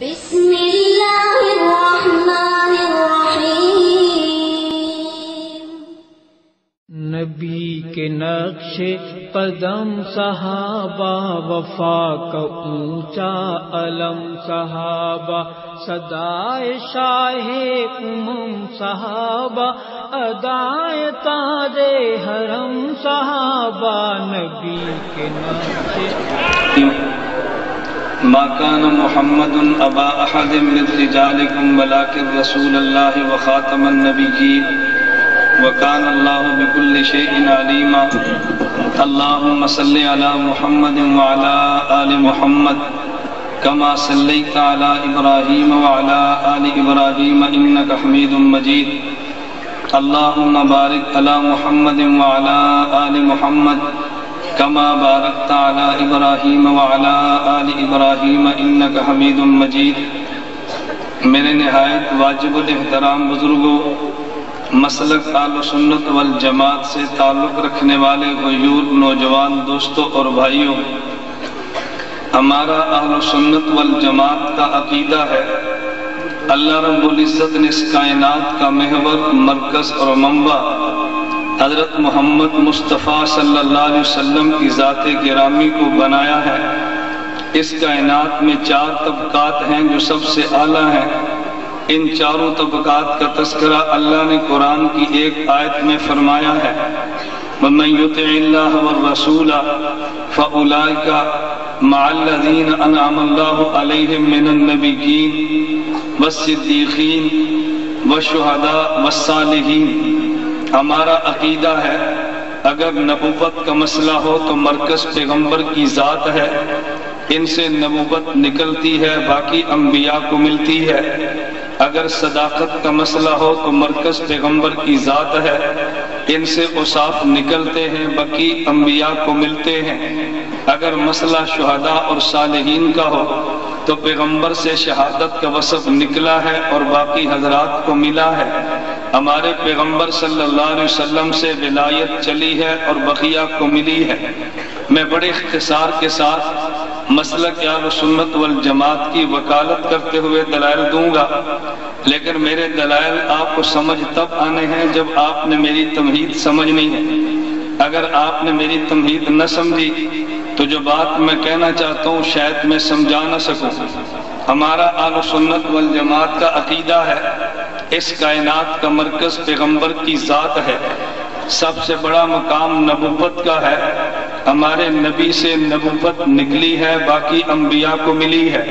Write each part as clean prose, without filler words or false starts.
بسم اللہ الرحمن الرحیم۔ نبی کے نقش قدم صحابہ، وفا کا اونچا علم صحابہ، صدائے شاہ امم صحابہ، ادائے تاج حرم صحابہ، نبی کے نقش۔ ما كان محمد ابا احد من رجالكم ولكن رسول الله وخاتم النبيين وكان الله بكل شيء عليما۔ اللهم صل على محمد وعلى آل محمد كما صليت على إبراهيم وعلى آل إبراهيم إنك حميد مجيد۔ اللهم بارك على محمد وعلى آل محمد كما باركت على إبراهيم وعلى آل إبراهيم إنك حميد مجيد۔ میرے نہایت واجب الاحترام بزرگوں، مسلک اہل سنت والجماعت سے تعلق رکھنے والے غیور نوجوان دوستوں اور بھائیوں، ہمارا اہل سنت والجماعت کا عقیدہ ہے اللہ رب العزت نے اس کائنات کا محور، مرکز اور منبع حضرت محمد مصطفیٰ صلی اللہ علیہ وسلم کی ذات گرامی کو بنایا ہے۔ اس کائنات میں 4 طبقات ہیں جو سب سے اعلیٰ ہیں۔ ان چاروں طبقات کا تذکرہ اللہ نے قرآن کی ایک آیت میں فرمایا ہے، وَمَن يُطِعِ اللَّهَ وَالرَّسُولَ فَأُولَٰئِكَ مَعَ الَّذِينَ أَنْعَمَ اللَّهُ عَلَيْهِم مِّنَ النَّبِيِّينَ وَالصِّدِّيقِينَ وَالشُّهَدَاءِ وَالصَّالِحِينَ۔ ہمارا عقیدہ ہے اگر نبوت کا مسئلہ ہو تو مرکز پیغمبر کی ذات ہے، ان سے نبوت نکلتی ہے، باقی انبیاء کو ملتی ہے۔ اگر صداقت کا مسئلہ ہو تو مرکز پیغمبر کی ذات ہے، ان سے اوصاف نکلتے ہیں، باقی انبیاء کو ملتے ہیں۔ اگر مسئلہ شہداء اور صالحین کا ہو تو پیغمبر سے شہادت کا وصف نکلا ہے اور باقی حضرات کو ملا ہے۔ ہمارے پیغمبر صلی اللہ علیہ وسلم سے ولایت چلی ہے اور بقیہ کو ملی ہے۔ میں بڑے اختصار کے ساتھ مسلک اہل سنت والجماعت کی وکالت کرتے ہوئے دلائل دوں گا، لیکن میرے دلائل آپ کو سمجھ تب آنے ہیں جب آپ نے میری تمہید سمجھنی ہے۔ اگر آپ نے میری تمہید نہ سمجھی تو جو بات میں کہنا چاہتا ہوں شاید میں سمجھا نہ سکوں۔ ہمارا اہل سنت والجماعت کا عقیدہ ہے اس کائنات کا مرکز پیغمبر کی ذات ہے، سب سے بڑا مقام نبوت کا ہے۔ ہمارے نبی سے نبوت نکلی ہے، باقی انبیاء کو ملی ہے۔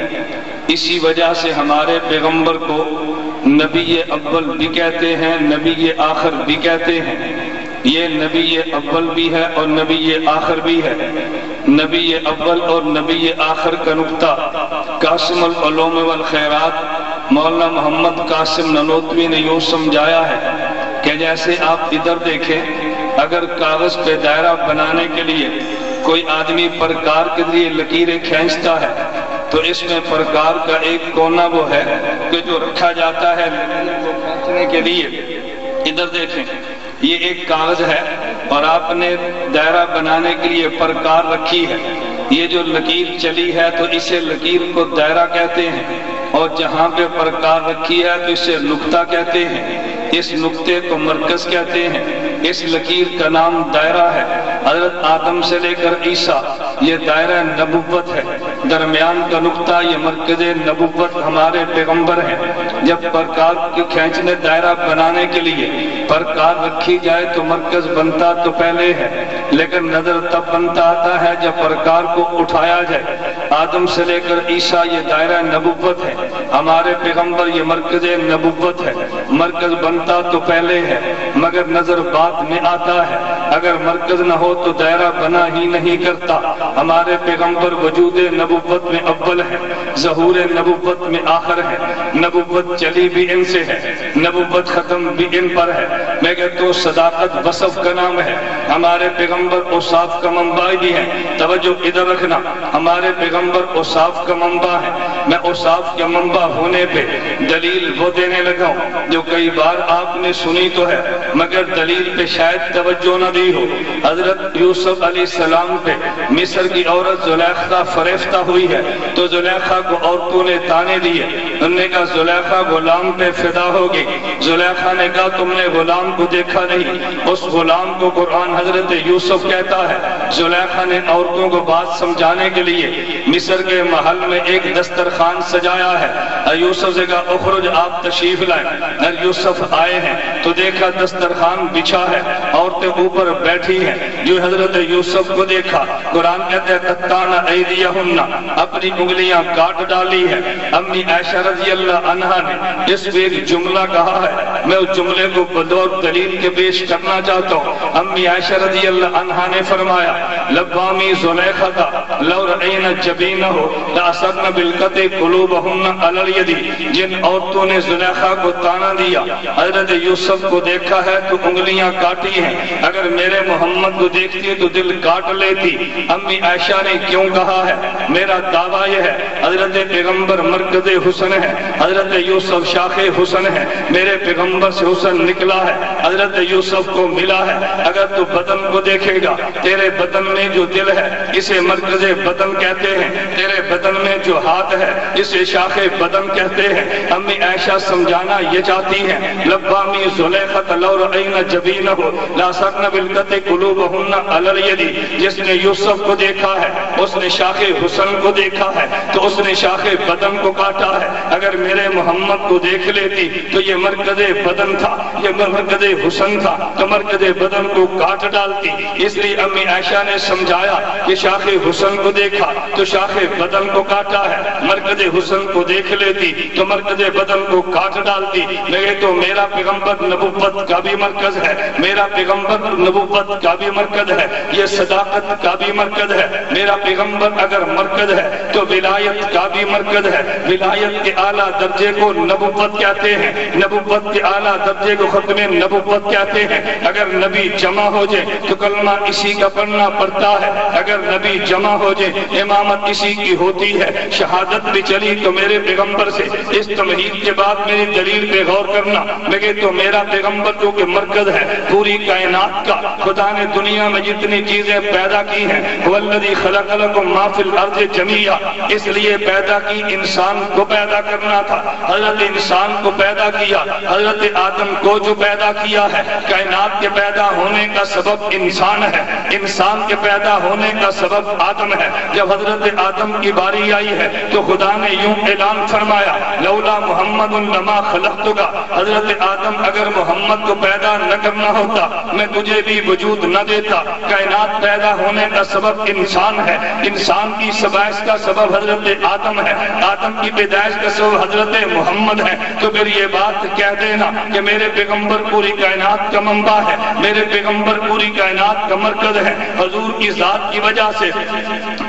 اسی وجہ سے ہمارے پیغمبر کو نبی اول بھی کہتے ہیں، نبی آخر بھی کہتے ہیں۔ یہ نبی اول بھی ہے اور نبی آخر بھی ہے۔ نبی اول اور نبی آخر کا نقطہ قاسم العلوم والخیرات مولانا محمد قاسم ننوتوی نے یوں سمجھایا ہے کہ جیسے آپ ادھر دیکھیں، اگر کاغذ پہ دائرہ بنانے کے لیے کوئی آدمی پرکار کے لیے لکیریں کھینچتا ہے تو اس میں پرکار کا ایک کونا وہ ہے کہ جو رکھا جاتا ہے لکیر کو کھینچنے کے لیے۔ ادھر دیکھیں، یہ ایک کاغذ ہے اور آپ نے دائرہ بنانے کے لیے پرکار رکھی ہے۔ یہ جو لکیر چلی ہے تو اسے لکیر کو دائرہ کہتے ہیں، اور جہاں پہ پرکار رکھی ہے تو اسے نقطہ کہتے ہیں، اس نقطے کو مرکز کہتے ہیں۔ اس لکیر کا نام دائرہ ہے۔ حضرت آدم سے لے کر عیسیٰ یہ دائرہ نبوت ہے، درمیان کا نقطہ یہ مرکز نبوت ہمارے پیغمبر ہیں۔ جب پرکار کی کھینچنے دائرہ بنانے کے لیے پرکار رکھی جائے تو مرکز بنتا تو پہلے ہے، لیکن نظر تب بنتا آتا ہے جب پرکار کو اٹھایا جائے۔ آدم سے لے کر عیسیٰ یہ دائرہ نبوت ہے، ہمارے پیغمبر یہ مرکز نبوت ہے۔ مرکز بنتا تو پہلے ہے مگر نظر بعد میں آتا ہے۔ اگر مرکز نہ ہو تو دائرہ بنا ہی نہیں کرتا۔ ہمارے پیغمبر وجود نبوت میں اول ہے، ظہور نبوت میں آخر ہے۔ نبوت چلی بھی ان سے ہے، نبوت ختم بھی ان پر ہے۔ میں کہتا ہوں صداقت وصف کا نام ہے، ہمارے پیغمبر اوصاف کا منبع بھی ہیں۔ توجہ ادھر رکھنا، ہمارے پیغمبر اوصاف کا منبع ہے۔ میں اوصاف کے منبع ہونے پہ دلیل وہ دینے لگا ہوں جو کئی بار آپ نے سنی تو ہے مگر دلیل پہ شاید توجہ نہ دی ہو۔ حضرت یوسف علیہ السلام پہ مصر کی عورت زلیخا فریفتہ ہوئی ہے تو زلیخا کو عورتوں نے تانے دیے، انہوں نے کہا زلیخا غلام پہ فدا ہوگی۔ زلیخا نے کہا تم نے غلام کو دیکھا نہیں، اس غلام کو قرآن حضرت یوسف کہتا ہے۔ زلیخا نے عورتوں کو بات سمجھانے کے لیے مصر کے محل میں ایک دسترخوان سجایا ہے۔ یوسف سے کہا اخرج آپ تشریف لائیں۔ یوسف آئے ہیں تو دیکھا دسترخوان بچھا ہے، عورتیں اوپر بیٹھی ہیں۔ جو حضرت یوسف کو دیکھا قرآن کہتے ہیں قطعن ایدیہن، اپنی انگلیاں کاٹ ڈالی ہے۔ امی عائشہ رضی اللہ عنہا نے اس میں ایک جملہ کہا ہے، میں اس جملے کو بطور دلیل کے پیش کرنا چاہتا ہوں۔ امی عائشہ رضی اللہ عنہا نے فرمایا لبامی زلیخا لو رأینا جبینہ لأثرن بالقطع قلوبہن علی الید۔ جن عورتوں نے زلیخا کو تانا دیا حضرت یوسف کو دیکھا ہے تو انگلیاں کاٹی ہیں، اگر میرے محمد کو دیکھتی تو دل کاٹ لیتی۔ امی عائشہ نے کیوں کہا ہے؟ میرا دعویٰ یہ ہے حضرت پیغمبر مرکز حسن ہے، حضرت یوسف شاخ حسن ہے، میرے پیغمبر سے حسن نکلا ہے، حضرت یوسف کو ملا ہے۔ اگر تو بدن کو دیکھے گا تیرے بدن میں جو دل ہے اسے مرکز بدن کہتے ہیں، تیرے بدن میں جو ہاتھ ہے اسے شاخ بدن کہتے ہیں۔ امی عائشہ سمجھانا یہ چاہتی ہیں لبامی زلیخا لو رأینا جبینہ لأثرن بالقطع قلوبہن علی الید۔ جس نے یوسف کو دیکھا ہے اس نے شاخ حسن کو دیکھا ہے تو اس نے شاخ بدن کو کاٹا ہے۔ اگر میرے محمد کو دیکھ لیتی تو یہ مرکز بدن تھا، یہ مرکز حسن تھا تو مرکز بدن کو کاٹ ڈالتی۔ اس لیے امی عائشہ نے سمجھایا کہ شاخ حسن کو دیکھا تو شاخ بدن کو کاٹا ہے، مرکز حسن کو دیکھ لیتی تو مرکز بدن کو کاٹ ڈالتی۔ لگے تو میرا پیغمبر نبوت کا بھی مرکز ہے، میرا پیغمبر نبوت کا بھی مرکز ہے، یہ صداقت کا بھی مرکز ہے۔ میرا پیغمبر اگر مرکز ہے تو ولایت کا بھی مرکز ہے۔ ولایت کے اعلیٰ درجے کو نبوت کہتے ہیں، نبوت کے اعلیٰ درجے کو ختم نبوت کہتے ہیں۔ اگر نبی جمع ہو جائے تو کلمہ اسی کا پڑھنا پڑتا ہے، اگر نبی جمع ہو جائے امامت اسی کی ہوتی ہے، شہادت بھی چلی تو میرے پیغمبر سے۔ اس تمہید کے بعد میری دلیل پہ غور کرنا، لگے تو میرا پیغمبر جو کہ مرکز ہے پوری کائنات کا، خدا نے دنیا میں جتنی چیزیں پیدا کی ہیں والذی خلق لکم ما فی الارض جمیعا، اس لیے پیدا کی انسان کو پیدا کرنا تھا۔ حضرت انسان کو پیدا کیا، حضرت آدم کو جو پیدا کیا ہے، کائنات کے پیدا ہونے کا سبب انسان ہے، انسان کے پیدا ہونے کا سبب آدم ہے۔ جب حضرت آدم کی باری آئی ہے تو خدا نے یوں اعلان فرمایا لولا محمد لما خلقتک، حضرت آدم اگر محمد کو پیدا نہ کرنا ہوتا میں تجھے بھی وجود نہ دیتا۔ کائنات پیدا ہونے کا سبب انسان ہے، انسان کی پیدائش کا سبب حضرت آدم ہے، آدم کی پیدائش کا سبب حضرت محمد ہے۔ تو پھر یہ بات کہہ دینا کہ میرے پیغمبر پوری کائنات کا منبع ہے، میرے پیغمبر پوری کائنات کا مرکز ہے، حضور کی ذات کی وجہ سے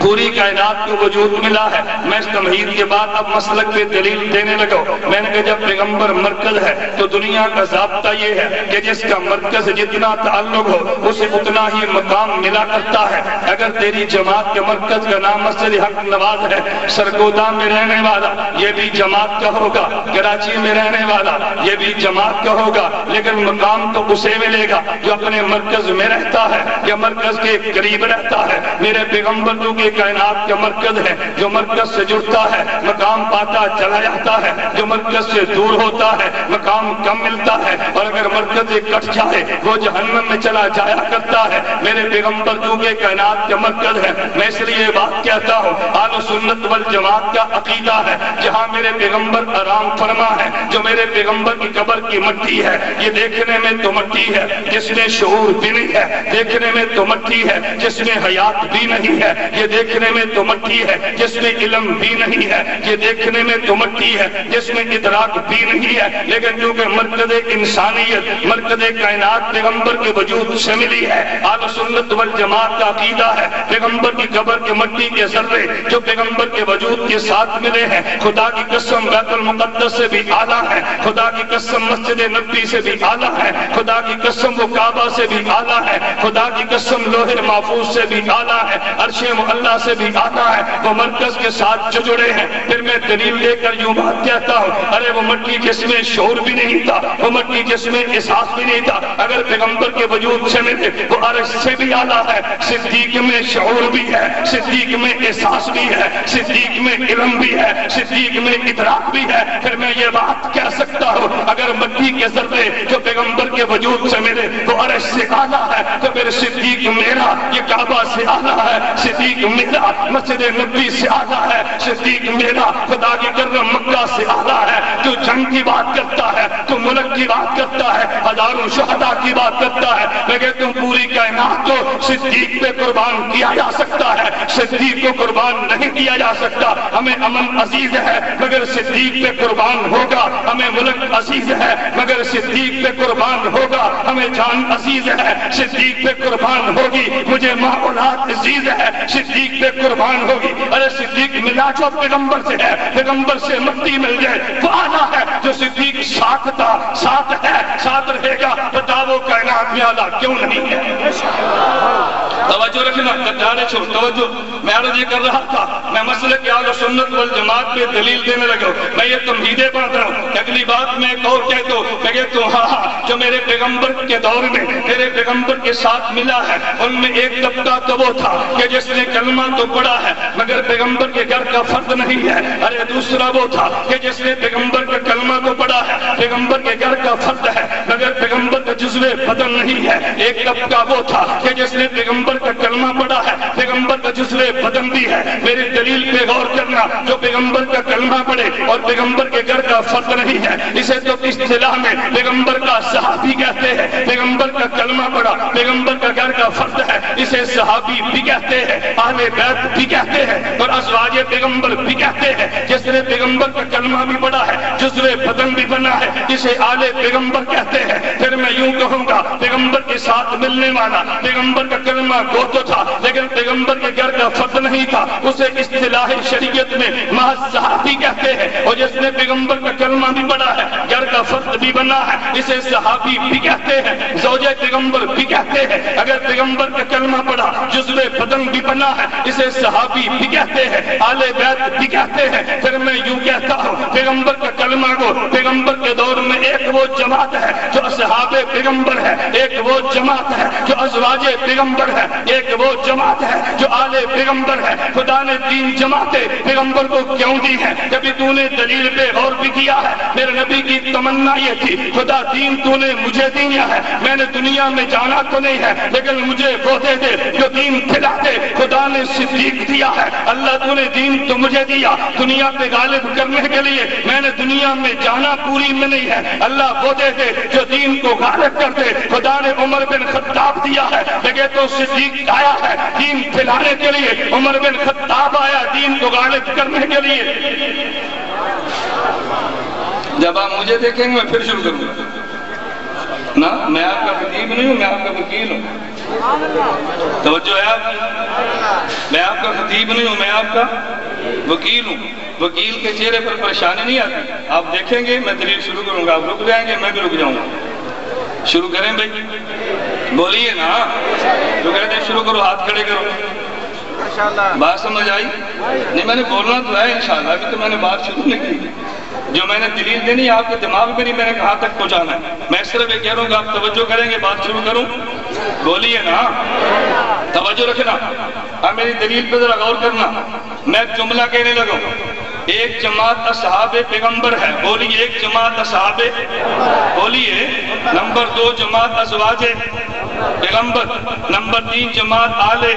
پوری کائنات کو وجود ملا ہے۔ میں اس تمہید کے بعد اب مسلک پہ دلیل دینے لگا۔ میں نے کہا جب پیغمبر مرکز ہے تو دنیا کا ضابطہ یہ ہے کہ جس کا مرکز جتنا تعلق ہو اسے اتنا ہی مقام ملا کرتا ہے۔ اگر تیری جماعت کے مرکز کا نام مسجد حق نواز ہے، سرگودا میں رہنے والا یہ بھی جماعت کا ہوگا، کراچی میں رہنے والا یہ بھی جماعت کا ہوگا، لیکن مقام تو اسے ملے گا جو اپنے مرکز میں رہتا ہے یا مرکز کے قریب رہتا ہے۔ میرے پیغمبر جو کہ کائنات کا مرکز ہے، جو مرکز سے جڑتا ہے مقام پاتا چلا جاتا ہے، جو مرکز سے دور ہوتا ہے مقام کم ملتا ہے، اور اگر مرکز سے کٹ جائے وہ جہنم میں چلا جایا کرتا ہے۔ میرے پیغمبر جو کہ کائنات کا مرکز ہے، میں اس لیے بات کہتا ہوں اہل سنت والجماعت کا عقیدہ ہے جہاں میرے پیغمبر آرام فرما ہے، جو میرے پیغمبر کی قبر کی مٹی ہے یہ دیکھنے میں تو مٹی ہے جس میں شعور بھی نہیں ہے، دیکھنے میں تو مٹی ہے جس میں حیات بھی نہیں ہے، یہ دیکھنے میں تو مٹی ہے جس میں علم بھی نہیں ہے، یہ دیکھنے میں تو مٹی ہے جس میں ادراک بھی نہیں ہے، لیکن کیونکہ مرکز انسانیت مرکز کائنات پیغمبر کے وجود سے ملی ہے۔ اہل سنت والجماعت کا عقیدہ ہے پیغمبر کی قبر کے مٹی کے ذرے جو پیغمبر کے وجود کے ساتھ ملے ہیں خدا کی قسم بیت المقدس سے بھی اعلیٰ ہے، خدا کی قسم قسم مسجد نبی سے بھی اعلیٰ ہے، خدا کی قسم وہ کعبہ سے بھی اعلیٰ ہے، خدا کی قسم لوح محفوظ سے بھی اعلیٰ ہے، عرش معلیٰ سے بھی اعلیٰ ہے، وہ مرکز کے ساتھ جو جڑے ہیں۔ پھر میں دلیل لے کر یوں بات کہتا ہوں، ارے وہ مٹی جس میں شعور بھی نہیں تھا، وہ مٹی جس میں احساس بھی نہیں تھا، اگر پیغمبر کے وجود سے ملے وہ عرش سے بھی اعلیٰ ہے۔ صدیق میں شعور بھی ہے، صدیق میں احساس بھی ہے، صدیق میں علم بھی ہے، صدیق میں ادراک بھی ہے۔ پھر میں یہ بات کہہ سکتا ہوں، اگر مٹی کے ذرے جو پیغمبر کے وجود سے ملے وہ عرش سے اعلیٰ ہے، تو پھر صدیق میرا یہ کعبہ سے اعلیٰ ہے، صدیق میرا مسجد نبی سے اعلیٰ ہے، صدیق میرا خدا کی کرم مکہ سے اعلیٰ ہے۔ تو جنگ کی بات کرتا ہے، تو ملک کی بات کرتا ہے، ہزاروں شہداء کی بات کرتا ہے، مگر تم پوری کائنات کو صدیق پہ قربان کیا جا سکتا ہے، صدیق کو قربان نہیں کیا جا سکتا۔ ہمیں امن عزیز ہے مگر صدیق پہ قربان ہوگا، ہمیں ملک عزیز ہے مگر صدیق پہ قربان ہوگا، ہمیں جان عزیز ہے صدیق پہ قربان ہوگی، مجھے ماں اولاد عزیز ہے صدیق پہ قربان ہوگی۔ ارے صدیق ملا جو پیغمبر سے ہے، پیغمبر سے مٹی مل جائے وہ آنا ہے، جو صدیق ساتھ تھا، ساتھ ہے، ساتھ رہے گا، بتاؤ کائنات میں اعلیٰ کیوں نہیں ہے؟ توجہ رکھنا، گدارے چھوڑ توجہ۔ میں عرض یہ کر رہا تھا، میں مسلک اہل سنت والجماعت پہ دلیل دینے لگا ہوں، میں یہ تمہیدیں باندھ رہا ہوں کہ اگلی بات میں ایک اور کہہ دو، میں کہتا ہوں ہاں جو میرے پیغمبر کے دور میں میرے پیغمبر کے ساتھ ملا ہے، ان میں ایک طبقہ تو وہ تھا کہ جس نے کلمہ تو پڑھا ہے مگر پیغمبر کے گھر کا فرد نہیں ہے۔ ارے دوسرا وہ تھا کہ جس نے پیغمبر کا کلمہ تو پڑھا ہے، پیغمبر کے گھر کا فرد ہے مگر پیغمبر کا جزو بدن نہیں ہے۔ ایک طبقہ وہ تھا کہ جس نے پیغمبر کا کلمہ پڑھا ہے، پیغمبر کا جزو بدن بھی ہے۔ میری دلیل پہ غور کرنا، جو پیغمبر کا کلمہ پڑھے اور پیغمبر کے گھر کا فرد نہیں ہے، اسے تو اصطلاح میں پیغمبر کا صحابی کہتے ہیں۔ پیغمبر کا کلمہ پڑھا، پیغمبر کا گھر کا فرد ہے، اسے صحابی بھی کہتے ہیں، اہل بیت بھی کہتے ہیں، اور ازواج پیغمبر بھی کہتے ہیں۔ جس نے پیغمبر کا کلمہ بھی پڑھا ہے، جزو بدن بھی بنا ہے، اسے آل پیغمبر کہتے ہیں۔ پھر میں یوں کہوں گا، پیغمبر کے ساتھ ملنے والا پیغمبر کا کلمہ گو تو تھا لیکن پیغمبر کے گھر کا فرد نہیں تھا، اسے اصطلاح شریعت میں محض صحابی کہتے ہیں۔ اور جس نے پیغمبر کا کلمہ بھی پڑھا ہے، گھر کا فرد بھی بنا ہے، اسے صحابی بھی کہتے ہیں، زوجہ پیغمبر بھی کہتے ہیں۔ اگر پیغمبر کا کلمہ پڑھا، جزو بدن بھی بنا ہے، اسے صحابی بھی کہتے ہیں، آل بیت بھی کہتے ہیں۔ پھر میں یوں کہتا ہوں، پیغمبر کا کلمہ کو پیغمبر کے دور میں ایک وہ جماعت ہے جو اصحاب پیغمبر ہے، ایک وہ جماعت ہے جو ازواج پیغمبر ہے، ایک وہ جماعت ہے جو آل پیغمبر ہے۔ خدا نے 3 جماعتیں پیغمبر کو کیوں دی ہیں؟ کبھی تو نے دلیل پہ غور بھی کیا ہے؟ میرے نبی کی تمنا یہ تھی، خدا دین تو نے مجھے دیا ہے، میں نے دنیا میں جانا تو نہیں ہے لیکن مجھے وہ دے دے جو دین کھلا دے۔ خدا نے صدیق دیا ہے، اللہ تو نے دین تو مجھے دیا دنیا پہ غالب کرنے کے لیے، میں نے دنیا میں جانا پوری میں نہیں ہے، اللہ وہ دے دے جو دین کو غالب کر دے۔ خدا نے عمر بن خطاب دیا ہے لیکن تو صدیق آیا ہے دین پھیلانے کے لیے، عمر بن خطاب آیا دین کو غالب کرنے کے لیے۔ جب آپ مجھے دیکھیں گے میں پھر شروع کروں گا نا، میں آپ کا خطیب نہیں ہوں، میں آپ کا وکیل ہوں۔ توجہ ہے آپ، میں آپ کا خطیب نہیں ہوں، میں آپ کا وکیل ہوں۔ وکیل کے چہرے پر پریشانی نہیں آتی، آپ دیکھیں گے میں دلیل شروع کروں گا، آپ رک جائیں گے میں بھی رک جاؤں گا۔ شروع کریں بھائی، بولیے نا، جو کہتے ہیں شروع کرو، ہاتھ کھڑے کرو۔ بات سمجھ آئی؟ نہیں میں نے بولنا تو ہے انشاءاللہ، ابھی تو میں نے بات شروع نہیں کی، جو میں نے دلیل دینی آپ کے دماغ میں نہیں، میں نے کہاں تک پہنچانا ہے۔ میں صرف یہ کہہ رہا ہوں کہ آپ توجہ کریں گے، بات شروع کروں، بولیے نا، توجہ رکھنا۔ اب میری دلیل پہ ذرا غور کرنا، میں ایک جملہ کہنے لگا، ایک جماعت اصحاب پیغمبر ہے، بولیے ایک جماعت اصحاب، بولیے نمبر 2 جماعت ازواج پیغمبر، نمبر 3 جماعت آلے۔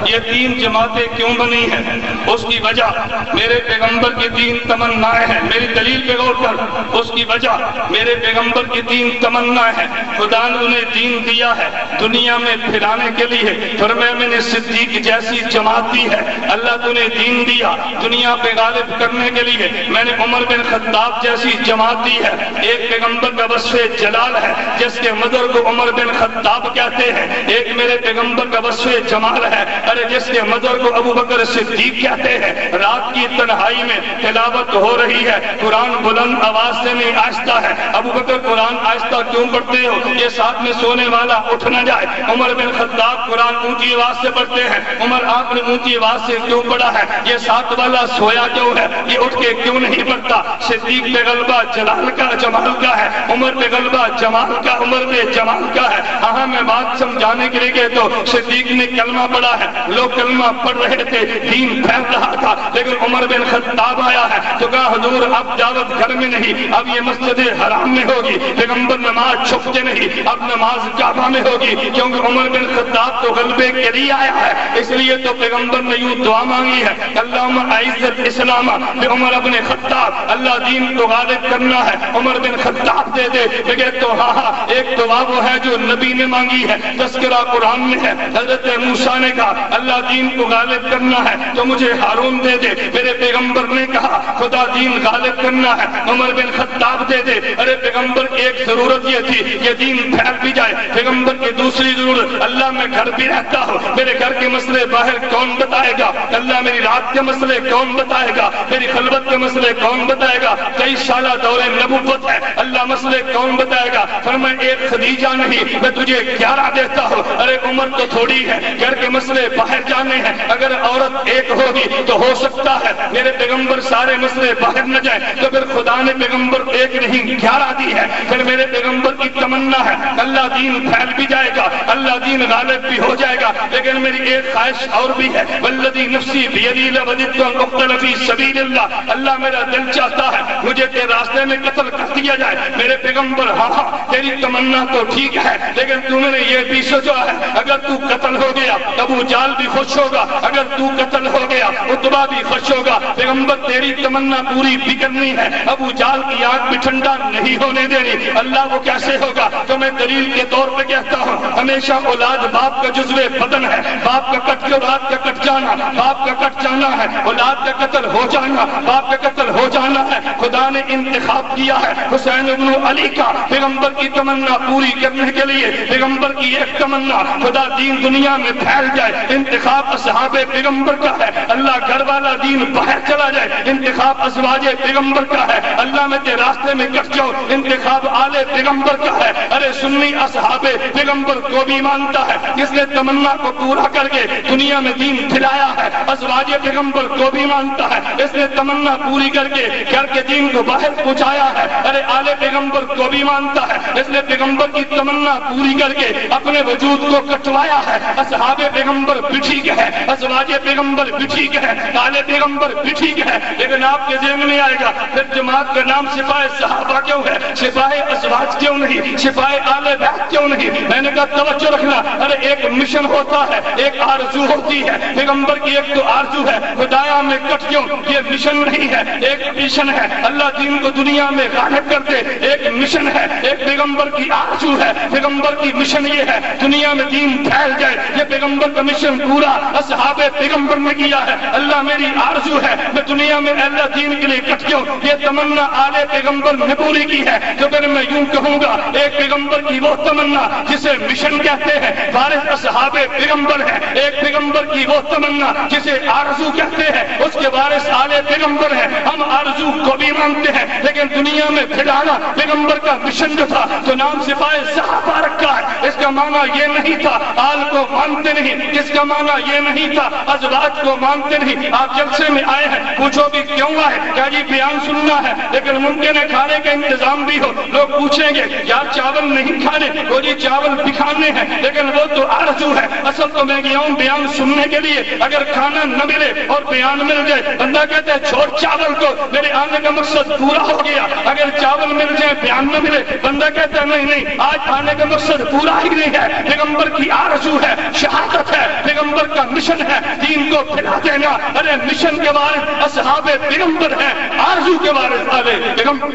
یہ 3 جماعتیں کیوں بنی ہیں؟ اس کی وجہ میرے پیغمبر کی 3 تمنائیں ہیں، میری دلیل پہ غور کر، اس کی وجہ میرے پیغمبر کی 3 تمنائیں ہیں۔ خدا نے انہیں دین دیا ہے دنیا میں پھیلانے کے لیے، فرمایا میں نے صدیق جیسی جماعت دی ہے، اللہ تو نے دین دیا دنیا پہ غالب کرنے کے لیے، میں نے عمر بن خطاب جیسی جماعت دی ہے۔ ایک پیغمبر کا وصف جلال ہے جس کے مدر کو عمر بن خطاب کہتے ہیں ایک میرے پیغمبر کا وصف جمال ہے، ارے جس کے مدر کو ابو بکر صدیق کہتے ہیں، رات کی تنہائی میں تلاوت ہو رہی ہے، قرآن بلند آواز سے نہیں آہستہ ہے، ابو بکر قرآن آہستہ کیوں پڑھتے ہو؟ یہ ساتھ میں سونے والا اٹھ نہ جائے۔ عمر بن خطاب قرآن اونچی آواز سے پڑھتے ہیں، عمر آپ نے اونچی آواز سے کیوں پڑھا ہے؟ یہ ساتھ والا سویا کیوں ہے؟ یہ اٹھ کے کیوں نہیں پڑھتا؟ صدیق پہ غلبہ جلال کا جمال کا ہے، عمر پہ غلبہ جمال کا، عمر پہ جمال کا ہے۔ ہاں میں بات سمجھانے کے لیے کہ تو صدیق نے کلمہ پڑھا ہے، لوگ کلمہ پڑھ رہے تھے، دین پھیل رہا تھا، لیکن عمر بن خطاب آیا ہے تو کہا حضور اب دعوت گھر میں نہیں، اب یہ مسجد حرام میں ہوگی، پیغمبر نماز چھپتے نہیں، اب نماز کعبہ میں ہوگی، کیونکہ عمر بن خطاب تو غلبے کے لیے آیا ہے۔ اس لیے تو پیغمبر نے یوں دعا مانگی ہے، اللہم اعز الاسلام بعمر بن خطاب، اللہ دین کو غالب کرنا ہے، عمر بن خطاب دے دے۔ بغیر تو ہاں ایک دعا وہ ہے جو نبی نے مانگی ہے، تذکرہ قرآن میں ہے، حضرت موسیٰ نے کہا اللہ دین کو غالب کرنا ہے تو مجھے ہارون دے دے، میرے پیغمبر نے کہا خدا دین غالب کرنا ہے، عمر بن خطاب دے دے۔ ارے پیغمبر ایک ضرورت یہ تھی یہ دین پھیل بھی جائے، پیغمبر کی دوسری ضرورت اللہ میں گھر بھی رہتا ہوں، میرے گھر کے مسئلے باہر کون بتائے گا؟ اللہ میری رات کے مسئلے کون بتائے گا؟ میری خلوت کے مسئلے کون بتائے گا؟ کئی سالہ دور نبوت ہے، اللہ مسئلے کون بتائے گا؟ فرمائے ایک خدیجہ نہیں میں تجھے 11 دیتا ہوں۔ ارے عمر تو تھوڑی ہے، گھر کے مسئلے باہر جانے ہیں، اگر عورت ایک ہوگی تو ہو سکتا ہے میرے پیغمبر سارے مسئلے باہر نہ جائیں، تو پھر خدا نے پیغمبر ایک نہیں 11 دی ہے۔ پھر میرے پیغمبر کی تمنا ہے اللہ دین پھیل بھی جائے گا، اللہ دین غالب بھی ہو جائے گا، لیکن میری ایک خواہش اور بھی ہے، والذی نفسی بیدی لوددت ان اقتل فی سبیل اللہ، اللہ میرا دل چاہتا ہے مجھے تیرے راستے میں قتل کر دیا جائے۔ میرے پیغمبر ہاں تیری تمنا تو ٹھیک ہے، لیکن تم نے یہ بھی سوچا ہے اگر تو قتل ہو گیا ابو جال بھی خوش ہوگا، اگر تو قتل ہو گیا عتبہ بھی خوش ہوگا۔ پیغمبر تیری تمنا پوری بھی کرنی ہے، ابو جال کی آنکھ بھی ٹھنڈا نہیں ہونے دینی، اللہ وہ کیسے ہوگا؟ تو میں دلیل کے طور پہ کہتا ہوں ہمیشہ اولاد باپ کا جزو بدن ہے، باپ کا کٹ کے اولاد کا کٹ جانا، باپ کا کٹ جانا ہے، اولاد کا قتل ہو جانا، باپ کا قتل ہو جانا ہے۔ خدا نے انتخاب کیا ہے حسین ابن علی کا پیغمبر کی تمنا پوری کرنے کے لیے، پیغمبر کی ایک تمنا خدا دین دنیا میں پھیل جائے، انتخاب اصحاب پیغمبر کا ہے، اللہ گھر والا دین باہر چلا جائے، انتخاب ازواج پیغمبر کا ہے، اللہ میں تیرے راستے میں کٹ جاؤ، انتخاب آل پیغمبر کا ہے۔ ارے سنی اصحاب پیغمبر کو بھی مانتا ہے، جس نے تمنا کو پورا کر کے دنیا میں دین پھیلایا ہے، ازواج پیغمبر کو بھی مانتا ہے، اس نے تمنا پوری کر کے گھر کے دین کو باہر پہنچایا ہے۔ ارے آل پیغمبر کو بھی مانتا ہے، اس نے پیغمبر کی تمنا پوری کر کے اپنے وجود کو کٹوایا ہے۔ اصحاب پیغمبر بھی ٹھیک ہے، ازواج پیغمبر بھی ٹھیک ہے، آل پیغمبر بھی ٹھیک ہے، لیکن آپ کے ذہن میں آئے گا پھر جماعت کا نام سپاہ صحابہ کیوں ہے؟ سپاہ ازواج کیوں نہیں؟ سپاہ آل بیت کیوں نہیں؟ میں نے کہا توجہ رکھنا، ارے ایک مشن ہوتا ہے، ایک آرزو ہوتی ہے، پیغمبر کی ایک تو آرزو ہے خدایا میں کٹ جاؤں، یہ مشن نہیں ہے، ایک مشن ہے اللہ دین کو دنیا میں غالب کر دے، ایک مشن ہے، ایک پیغمبر کی آرزو ہے، پیغمبر کی مشن یہ ہے دنیا میں دین پھیل جائے، یہ پیغمبر کا مشن پورا اصحاب پیغمبر نے کیا ہے۔ اللہ میری آرزو ہے میں دنیا میں اللہ دین کے لیے کٹ جاؤں، یہ تمنا آل پیغمبر نے پوری کی ہے۔ تو پھر میں یوں کہوں گا ایک پیغمبر کی وہ تمنا جسے مشن کہتے ہیں وارث اصحاب پیغمبر ہے، ایک پیغمبر کی وہ تمنا جسے آرزو کہتے ہیں اس کے وارث آل پیغمبر ہے۔ ہم آرزو کو بھی مانتے ہیں لیکن دنیا میں پھیلانا پیغمبر کا مشن جو تھا تو نام سپاہ صحابہ رکھا ہے، اس کا معنی یہ نہیں تھا آل کو مانتے نہیں، اس کا معنی یہ نہیں تھا ازواج کو مانتے نہیں۔ آپ جلسے میں آئے ہیں پوچھو بھی کیوں آئے؟ کیا جی بیان سننا ہے، لیکن ممکن ہے کھانے کا انتظام بھی ہو، لوگ پوچھیں گے یار چاول نہیں کھانے، وہ جی چاول بھی کھانے ہیں لیکن وہ تو آرزو ہے، اصل تو میں گیا ہوں بیان سننے کے لیے۔ اگر کھانا نہ ملے اور بیان مل جائے بندہ کہتا ہے چھوڑ چاول کو، میرے آنے کا مقصد پورا ہو گیا۔ اگر چاول مل جائے بیان نہ ملے بندہ کہتا ہے نہیں نہیں آج آنے کا مقصد پورا ہی نہیں ہے۔ پیغمبر کی آرزو ہے، شہادت ہے، پیغمبر کا مشن ہے دین کو پھیلا دینا۔ ارے مشن کے وارث اصحاب پیغمبر ہیں، آرزو کے وارث آل پیغمبر۔